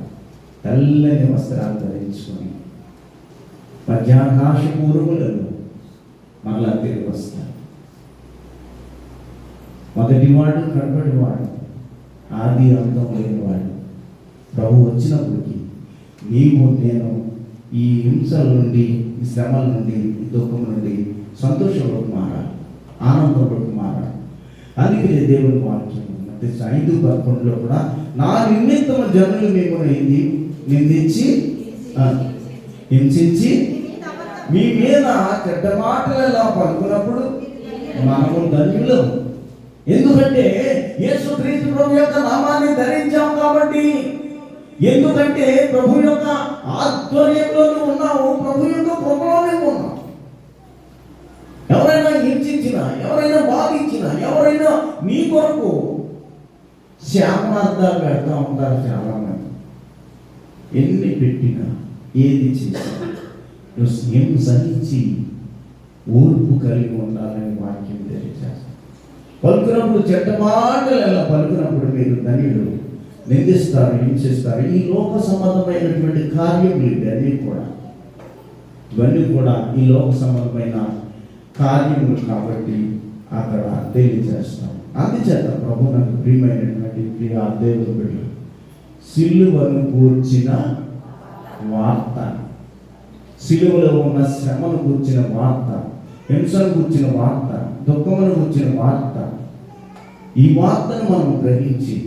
తెల్లని వస్త్రాలు ధరించుకొని మధ్యాకాశ పూర్వములను మరలా తిరిగి వస్తాడు. మొదటివాడు, కడపటివాడు, ఆది అంతం లేనివాడు. ప్రభు వచ్చినప్పటికీ నీవు నేను ఈ హింసల నుండి, ఈ శ్రమల నుండి, ఈ దుఃఖం నుండి సంతోషంలోకి మారాలి, ఆనందంలోకి మారాలి. అందుకనే దేవుని వాక్యం 5:11 కూడా నా నిమిత్తము జనులు మిమ్మల్ని నిందించి హింసించి మీ మీద చెడ్డ మాటలు ఎలా పలుకున్నప్పుడు మనము ధన్యులు. ఎందుకంటే యేసుక్రీస్తు ప్రభు యొక్క నామాన్ని ధరించాం కాబట్టి. ఎందుకంటే ప్రభు యొక్క ఆధ్వర్యంలోనే ఉన్నావు, ప్రభు యొక్క కృపలోనే ఉన్నావు. ఎవరైనా హింసించినా, ఎవరైనా బాధించినా, ఎవరైనా నీ కొరకు శాపనార్థాలు పెడతా ఉంటారు చాలా మంది. ఎన్ని పెట్టినా, ఏది చేసినా నువ్వు సహించి ఓర్పు కలిగి ఉండాలని వాక్యం తెలియజేస్తాం. పలుకున్నప్పుడు చెడ్డ మాటలు ఎలా పలుకున్నప్పుడు మీరు ధన్యులు, నిందిస్తారు, హింసిస్తారు. ఈ లోక సంబంధమైనటువంటి కార్యములు ఇవన్నీ కూడా ఈ లోక సంబంధమైన కార్యములు కాబట్టి అక్కడ తెలియజేస్తాం. అందుచేత ప్రభువునకు ప్రియమైనటువంటి ప్రియ దేవుని బిడ్డలు, సిలువను గూర్చిన వార్త, సిలువలో ఉన్న శ్రమను గూర్చిన వార్త, హింసను గూర్చిన వార్త, దుఃఖమును గూర్చిన వార్త, ఈ వార్తను మనం గ్రహించి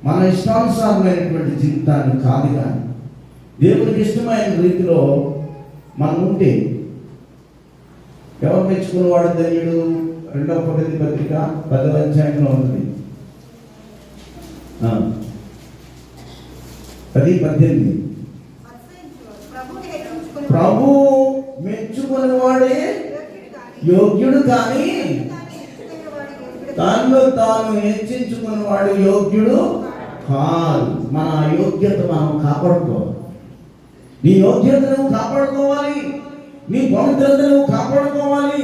మన ఇష్టానుసారమైనటువంటి జీవితాన్ని కాదు కానీ దేవునికి ఇష్టమైన రీతిలో మనం ఉంటే ఎవరు మెచ్చుకున్నవాడు ధన్యుడు? 2వ కొరింథీ పత్రిక 10వ అధ్యాయంలో ఉంది. 10:18 ప్రభు మెచ్చుకునేవాడే యోగ్యుడు, కానీ తనను తాను హెచ్చించుకునేవాడు యోగ్యుడు కాదు. మన యోగ్యత మనం కాపాడుకోవాలి. నీ యోగ్యత నువ్వు కాపాడుకోవాలి, నీ పవిత్రత నువ్వు కాపాడుకోవాలి.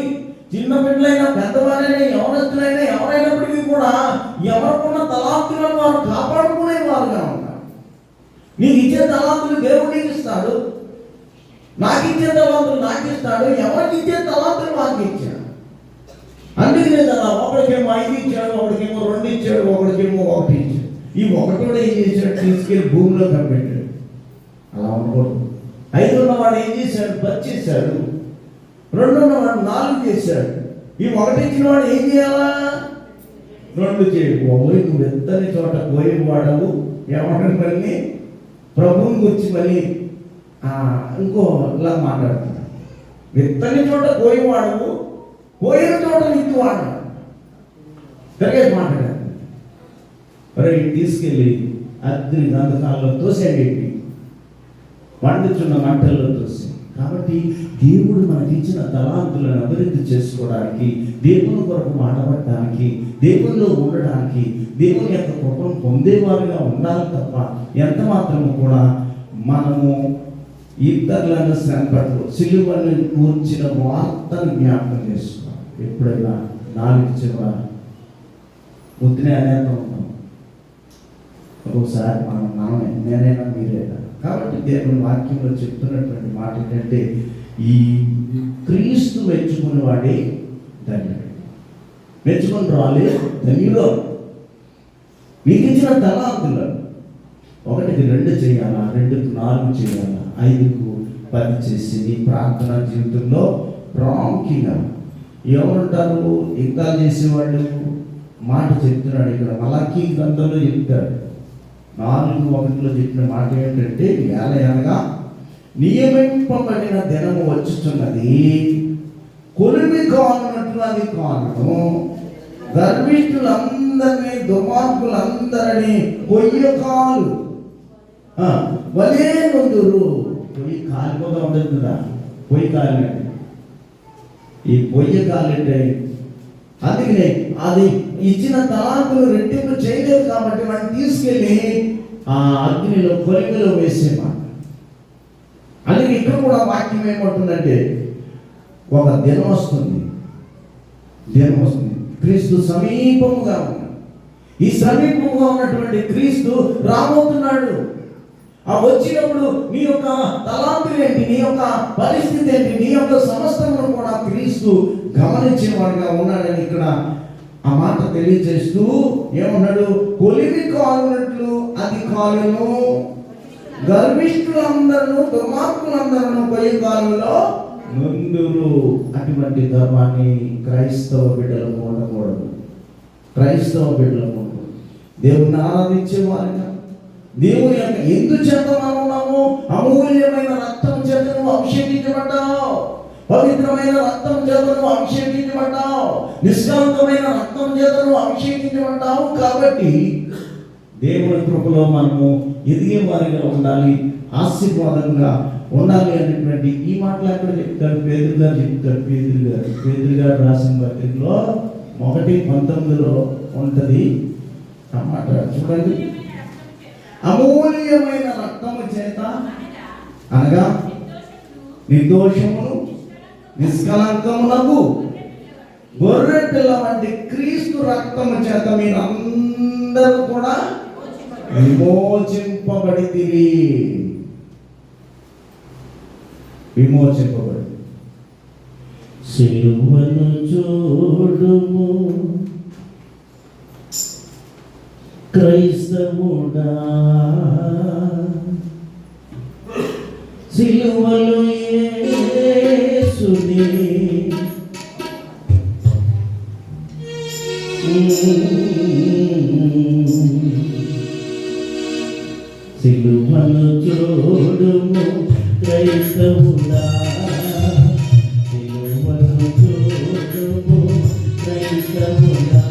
చిన్న బిడ్డలైనా పెద్దవారైనా యవనస్తులైనా ఎవరైనప్పటికీ కూడా ఎవరికున్న తలాంతులను వారు కాపాడుకునేవారుగా ఉంటారు. నీకు ఇచ్చే తలాంతులు దేవుడు నీకు ఇస్తాడు, నాకు ఇచ్చే తలాంతులు నాకు ఇస్తాడు, ఎవరికి ఇచ్చే తలాంతులు వారికి ఇచ్చాడు. అందుకనే కదా ఒకడికేమో 5 ఇచ్చాడు, ఒకడికేమో 2 ఇచ్చాడు, ఒకడికేమో 1 ఇచ్చాడు. ఈ ఒకటోడు ఏం చేశాడు? తీసుకెళ్ళి భూమిలో కనిపెట్టాడు. అలా ఉండకూడదు. 5 ఉన్నవాడు ఏం చేశాడు? 10 చేశాడు. 2 ఉన్నవాడు 4 చేశాడు. ఈ 1 ఇచ్చిన వాడు ఏం చేయాలా? 2 చేయడు. నువ్వు ఎత్తని చోట పోయేవాడవు. ఏమంటాడు? మళ్ళీ ప్రభువుని గురించి మళ్ళీ ఇంకోలా మాట్లాడుతున్నాడు. ఎత్తని చోట పోయేవాడవు, పోయిన చోట విత్తువాడు. తిరగేసి మాట్లాడాడు. మరి తీసుకెళ్ళి అగ్ని గంధకాల్లో తోసేయండి, వండుచున్న మంటల్లో తోసి. కాబట్టి దేవుడు మనకిచ్చిన తలాంతులను అభివృద్ధి చేసుకోవడానికి, దేవుని కొరకు మాట్లాడటానికి, దేవునిలో ఉండడానికి, దేవుని యొక్క కృపను పొందేవారుగా ఉండాలి తప్ప ఎంత మాత్రము కూడా మనము ఇతరులను శ్రమపడదు. సిలువను కూర్చిన వార్తను జ్ఞాపకం చేసుకోవాలి. ఎప్పుడైనా 4 చివర ఉత్తినే అనేక ఉంటాం. ఒక్కొక్కసారి మనమే, నేనైనా మీరైనా. కాబట్టి దేవుని వాక్యంలో చెప్తున్నటువంటి మాట ఏంటంటే, ఈ క్రీస్తు మెచ్చుకునేవాడే ధన్యుడు. మెచ్చుకుని రాలే ధన్యుడు. మీకు ఇచ్చిన తలాంతులు 1కి 2 చేయాలా, 2కి 4 చేయాలా, 5కు 10 చేసి నీ ప్రార్థన జీవితంలో ప్రాముఖ్యంగా ఎవరుంటారు? ఇంకా చేసేవాళ్ళు మాట చెప్తున్నాడు. ఇక్కడ మలాకీ గ్రంథంలో చెప్తాడు. 4:1 చెప్పిన మాట ఏంటంటే, అనగా నియమింపబడిన దినము వచ్చుచున్నది, కొలిమి కానున్నట్లు అది కాను, గర్విష్ఠులందరినీ దుర్మార్గులందరినీ పొయ్యకాలు వలే నుందురు. పొయ్యి కాలిపోగా ఉండదు కదా, పొయ్యి కాలినట్టు. ఈ పొయ్యి కాలంటే అందుకనే అది ఇచ్చిన తలాంతులు రెట్టింపు చేయలేదు కాబట్టి మనం తీసుకెళ్ళి ఆ అగ్నిలో కొలిమిలో వేసేమాట. అందుకే ఇక్కడ కూడా వాక్యం ఏమంటుందంటే, ఒక దినం వస్తుంది, క్రీస్తు సమీపముగా ఉన్నాడు. ఈ సమీపముగా ఉన్నటువంటి క్రీస్తు రాబోతున్నాడు. ఆ వచ్చినప్పుడు నీ యొక్క తలాంతులు ఏంటి, నీ యొక్క పరిస్థితి ఏంటి, నీ యొక్క సమస్తమును కూడా క్రీస్తు గమనించిన వాడుగా ఉన్నాడని ఇక్కడ ఆ మాట తెలియజేస్తూ ఏమన్నాడు? కొలిమి కాలునట్లు అది కాలును, గర్విష్ఠులందరూ దుర్మార్గులందరూ పొయ్యి కాలంలో నుందురు. అటువంటి ధర్మాన్ని క్రైస్తవ బిడ్డలకు ఉండకూడదు. క్రైస్తవ బిడ్డలకు ఉండకూడదు. దేవుని ఆరాధించేవారుగా, దేవుని యొక్క ఎందుచేత మనం ఉన్నాము? అమూల్యమైన రక్తం చేత నువ్వు అభిషేకించబడ్డావు, పవిత్రమైన రక్తం చేత నువ్వు అభిషేకించబడ్డావు, నిష్కాంతమైన రక్తం చేత నువ్వు అభిషేకించబడ్డావు. కాబట్టి దేవుని కృపలో మనము ఎదిగే వారిగా ఉండాలి, ఆశీర్వాదంగా ఉండాలి అనేటువంటి ఈ మాటలు అక్కడ చెప్తాడు. పేతురు గారు చెప్తాడు. పేతురు గారు రాసిన పత్రికలో 1:19 ఉంటుంది ఆ మాట చూడండి. అమూల్యమైన రక్తము చేత అనగా నిర్దోషమును నిష్కలంకమునకు గొర్రె పిల్ల వంటి క్రీస్తు రక్తము చేత మీరందరూ కూడా విమోచింపబడితిరి. విమోచింపబడి సిలువను చూడుము క్రైస్తవుడా, సిలువలో యేసుని సిలువను చూడుము క్రైస్తవుడా, సిలువను చూడుము క్రైస్తవుడా,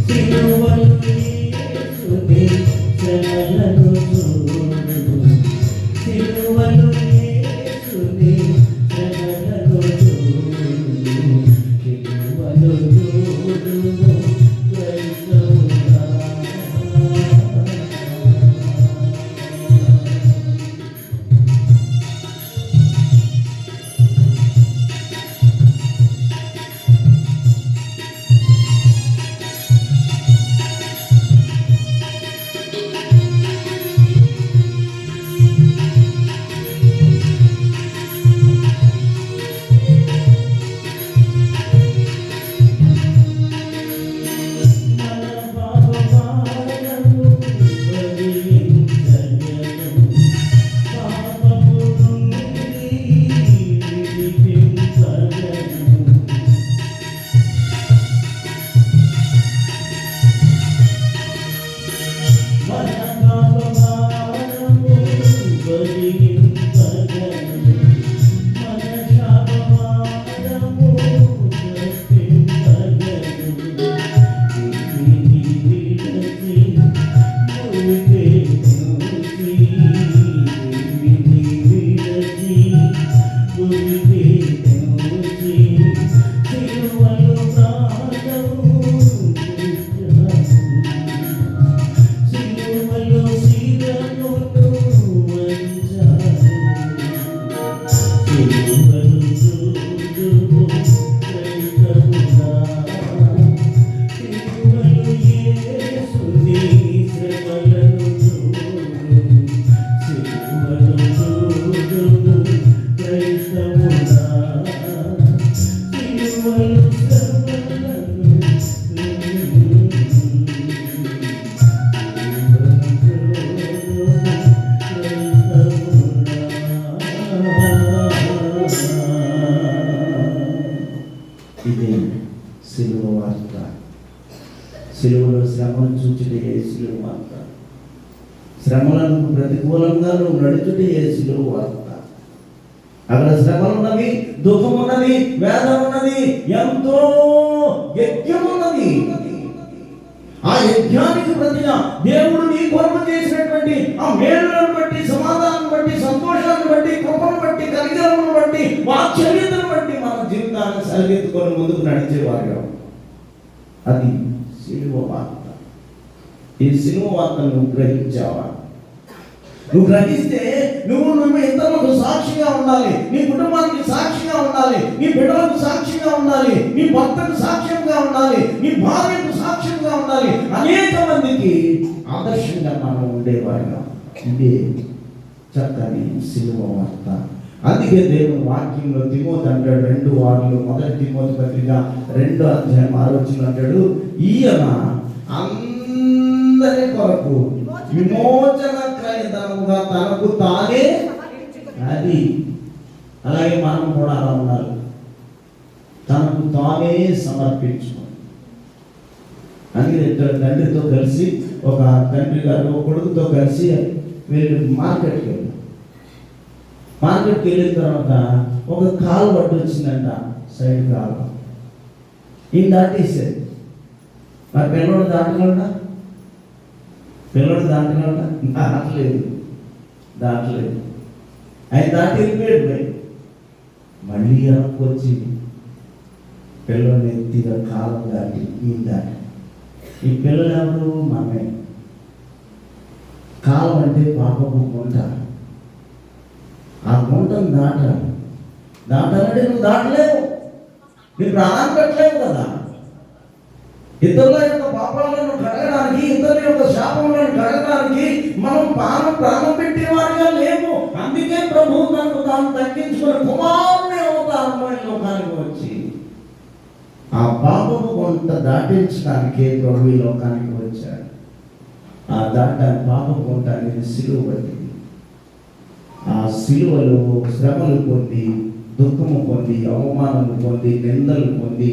సిలువను యేసుని శ్రమలను చూడుము, సిలువను యేసుని శ్రమలను చూడుము, సిలువను చూడుము క్రైస్తవుడా. ఇదే సిలువ వార్త. సిలువలో శ్రమను చూచుటే సిలువ వార్త. శ్రమలను ప్రతికూలంగా నువ్వు నడుచుటే సిలువ వార్త. అక్కడ శ్రమలు ఉన్నది, దుఃఖం ఉన్నది, వేదన ఉన్నది, ఎంతో యజ్ఞం ఉన్నది. ఆ యజ్ఞానికి ప్రతిగా దేవుడు నీ కొరకు చేసినటువంటి ఆ మేలులను బట్టి, సమాధానం బట్టి, సంతోషాన్ని బట్టి, కృపను బట్టి, కనికరమును బట్టి, వాత్సల్యతను బట్టి మన జీవితాన్ని సరిదిద్దుకొని ముందుకు నడిచేవారు. అది సిలువ వార్త. ఈ సిలువ వార్తను నువ్వు గ్రహించావా? నువ్వు గ్రహిస్తే నువ్వు ఇతరులకు సాక్షిగా ఉండాలి, నీ కుటుంబానికి సాక్షిగా ఉండాలి, నీ బిడ్డలకు సాక్షిగా ఉండాలి, నీ భర్తకు సాక్ష్యంగా ఉండాలి, నీ భార్యకు సాక్ష్యంగా ఉండాలి, అనేక మందికి ఆదర్శంగా మనం ఉండేవారుగా. ఇదే చక్కని సిలువ వార్త. అందుకే దేవుని వాక్యంలో తిమోతి అంటాడు 2:6 మొదటి తిమోతి పత్రిక 2:6 అంటాడు, ఈయన అందరి కొరకు విమోచన క్రయధనముగా తనకు తానే. అది అలాగే మనం కూడా అలా ఉండాలి, తనకు తానే సమర్పించుకోండి. అందుకే తండ్రితో కలిసి ఒక తండ్రి గారు ఒక కొడుకుతో కలిసి వెళ్ళి మార్కెట్కి వెళ్ళారు. మార్కెట్కి వెళ్ళిన తర్వాత ఒక కాలు పట్టు వచ్చిందంట, సైడ్ కాలు. ఈయన దాటేసారు. మరి పిల్లడు దాటగలడా? పిల్లడు దాటగలడా? దాటలేదు. ఆయన దాటి వెళ్ళిపోయాడు. పోయి మళ్ళీ వెనక్కొచ్చి పిల్లల్ని ఎత్తిగా కాలం దాటి ఈయన దాటి. ఈ పిల్లలు ఎవరు? మనమే. కాలం అంటే పాపపు గుంట. ఆ గుంటను దాటాలి. దాటాలంటే నువ్వు దాటలేవు, నీ ప్రాణాన్ని పెట్టలేవు కదా. ఇతరుల యొక్క పాపాలను కడగడానికి, ఇతరుల యొక్క శాపములను కడగడానికి మనం ప్రాణం పెట్టేవారిగా లేము. అందుకే ప్రభువు తనకు తాను తగ్గించుకుని కుమారుని అవతారంలో ఈ లోకానికి వచ్చి ఆ పాపము కొంత దాటించడానికే ప్రభు ఈ లోకానికి వచ్చాడు. ఆ పాపం కొంత అనేది సిలువ పట్టింది. ఆ సిలువలో శ్రమలు పొంది, దుఃఖము పొంది, అవమానము పొంది, నిందలు పొంది,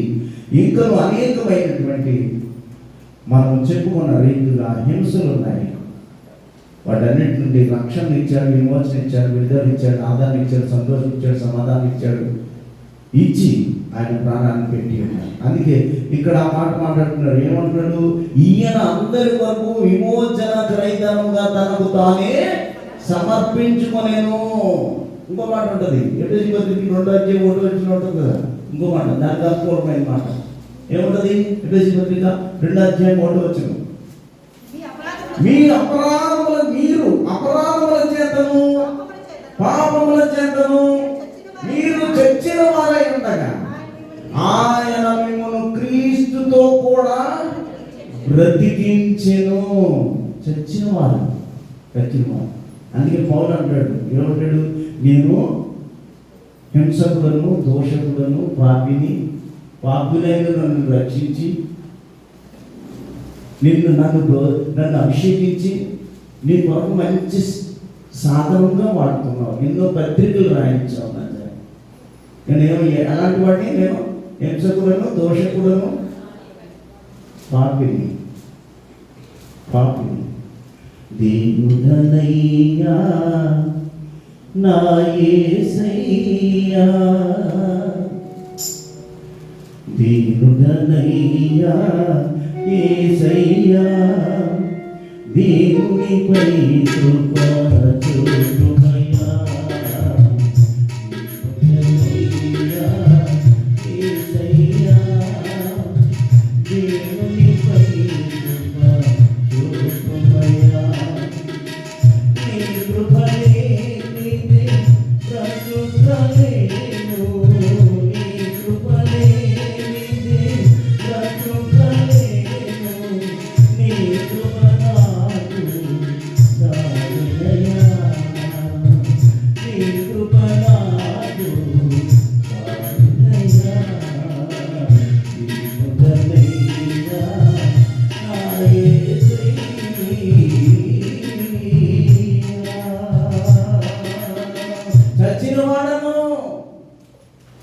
ఇంకా అనేకమైనటువంటి మనం చెప్పుకున్న రీతిగా హింసలు ఉన్నాయి. వాటన్నిటి నుండి రక్షణ ఇచ్చాడు, విమోచన ఇచ్చాడు, విడుదల ఇచ్చాడు, ఆదాన్ని ఇచ్చాడు, సంతోషం ఇచ్చాడు, సమాధానం ఇచ్చాడు. ఇచ్చి ఆయన ప్రాణాన్ని పెట్టి ఉన్నాడు. అందుకే ఇక్కడ ఆ మాట మాట్లాడుతున్నాడు. ఏమంటున్నాడు? ఈయన అందరి వరకు విమోచన క్రైతనంగా తనకు తానే సమర్పించుకొనేను. ఇంకో మాట ఉంటుంది, ఎఫెసీ పత్రిక 2:1 ఉంటుంది కదా. ఇంకో మాట, దానికి అనుకూలమైన మాట ఏముంటుంది? ఎఫెసీ పత్రిక 2:1 మీ అపరాధముల చేతను పాపముల చేతను మీరు చచ్చిన వారై ఉండగా ఆయన మిమ్మల్ని క్రీస్తుతో కూడా బ్రతికించెను. చచ్చిన వారు. అందుకే పౌలు అంటాడు, ఏమంటాడు? నేను హింసకులను, దోషకులను, పాపినైన నన్ను రక్షించి నన్ను అభిషేకించి నీ కొరకు మంచి సాధనంగా వాడుతున్నావు. ఎన్నో పత్రికలు రాయించావు. నేను అలాంటి వాడిని, నేను హింసకులను, దోషకులను, పాపిని. దేవుడనయ్యా నా యేసయ్యా, దేవుడనయ్యా యేసయ్యా, దేవునిపై కృప చూపుమయ్యా.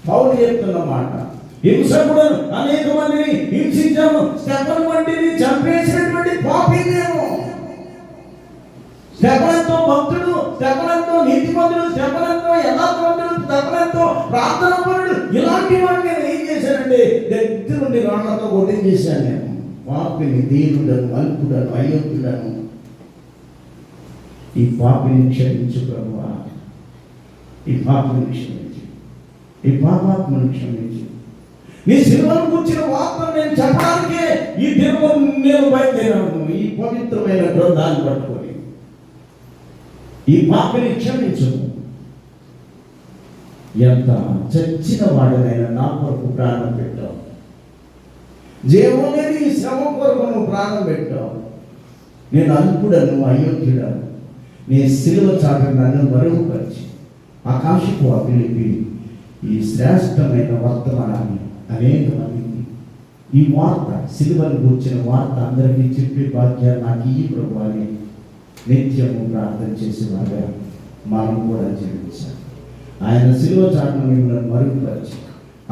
పౌలు చెప్తున్న మాట, హింసకుడను, అనేక మందిని హింసించాము, స్టెఫను వంటిని చంపేసినటువంటి పాపి నేను. స్టెఫనుతో భక్తుడు, స్టెఫనుతో నీతిమంతుడు, స్టెఫనుతో యథార్థవంతుడు, స్టెఫనుతో ప్రార్థనాపరుడు, ఇలాంటి వాడిని నేను ఏం చేశానంటే దగ్గర నుండి రాళ్లతో కొట్టించేశాను. నేను పాపిని, దీనుడను, అల్పుడను, అయోగ్యుడను. ఈ పాపిని క్షమించు ప్రభువా, ఈ పాపిని క్షమించు, ఈ పాపాత్మను క్షమించు. నీ సిలువను కూర్చిన వార్తను నేను చెప్పడానికే ఈ దినం నేను బయలుదేరాను. ఈ పవిత్రమైన గ్రంథాన్ని పట్టుకొని ఈ పాపిని క్షమించు. ఎంత చచ్చిన వాడినైనా నా కొరకు ప్రాణం పెట్టావు. జీవం లేని ఈ శ్రమ కొరకు నువ్వు ప్రాణం పెట్టావు. నేను అల్పుడను, అయోగ్యుడను. నీ సిలువ చాటు నన్ను మరుగుపరిచి ఆకాశపు అభిలిపి ఈ శ్రేష్టమైన వర్తమానాన్ని అనేక మందికి, ఈ వార్త, సిలువను కూర్చిన వార్త అందరికీ చెప్పే భాగ్యాన్ని నాకు ఈ ప్రభువాన్ని నిత్యము ప్రార్థన చేసేవాగా మనం కూడా జీవించాలి. ఆయన సిలువ చాటును మిమ్మల్ని మరుగుపరిచి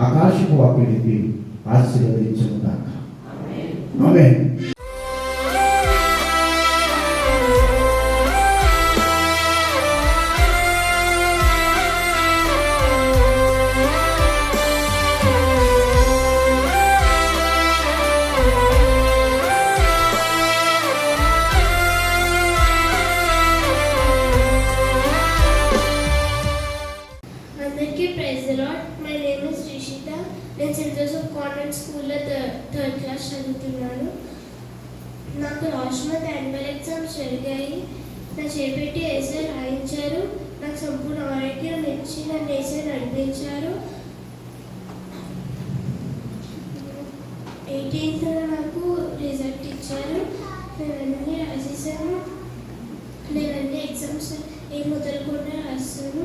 ఆకాశపు అభిలిపి ఆశీర్వదించును గాక. ఆమేన్. నాకు లాస్ట్ మంత్ యాన్యువల్ ఎగ్జామ్స్ జరిగాయి. నా చేపెట్టి ఎస్ఏ రాయించారు. నాకు సంపూర్ణ ఆరోగ్యం ఇచ్చి నన్ను వేసి నడిపించారు. 18th నాకు రిజల్ట్ ఇచ్చారు. నేను అన్నీ రాసేసాను. నేను అన్ని ఎగ్జామ్స్ ఏం వదలకుండా రాస్తాను.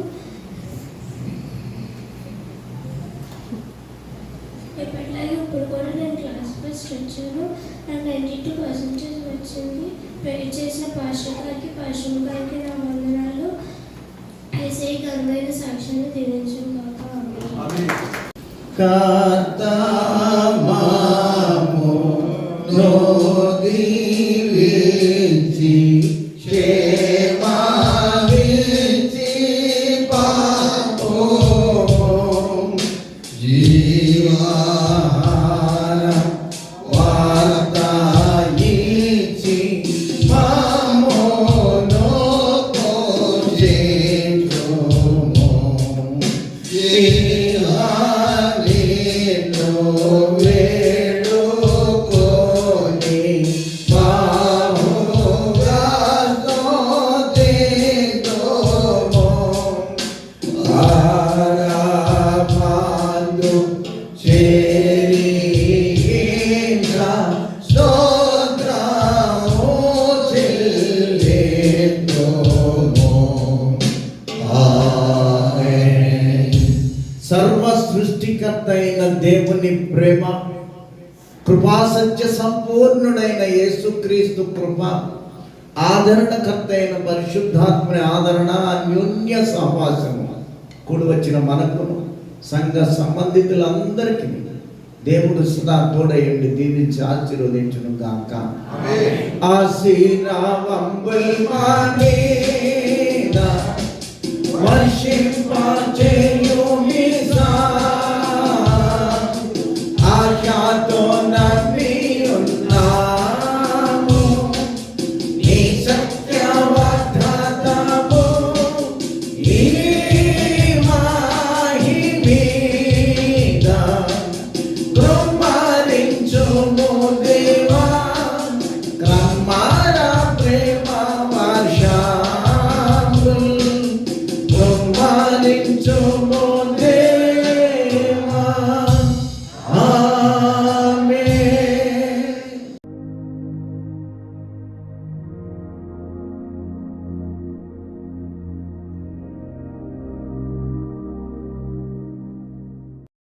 ఎప్పటిలాగే ఇప్పుడు కూడా నేను క్లాస్ ఫస్ట్ వచ్చాను. నాకు 92% వచ్చింది. ప్రేయర్ చేసిన పాస్టర్ గారికి నా వందనాలు. యేసయ్య ఘనమైన సాక్ష్యాన్ని దీవించును గాక. సర్వ సృష్టికర్త అయిన దేవుని ప్రేమ, కృపా సత్య సంపూర్ణుడైన యేసుక్రీస్తు కృప, ఆదరణకర్త అయిన పరిశుద్ధాత్మని ఆదరణ, అన్యోన్య సహవాసము కూడి వచ్చిన మనకును సంఘ సంబంధితులందరికీ దేవుడు సదా తోడయుండి దీవించి ఆశీర్వదించును గాక. ఆశీర్వాదంబుల్ మానేనా వర్షింపచేయు మిసా, ఆశతో నమ్మి ఉన్నాము నీ సత్యవాగ్దానము. ఈ మాహి మీద కృపరించుము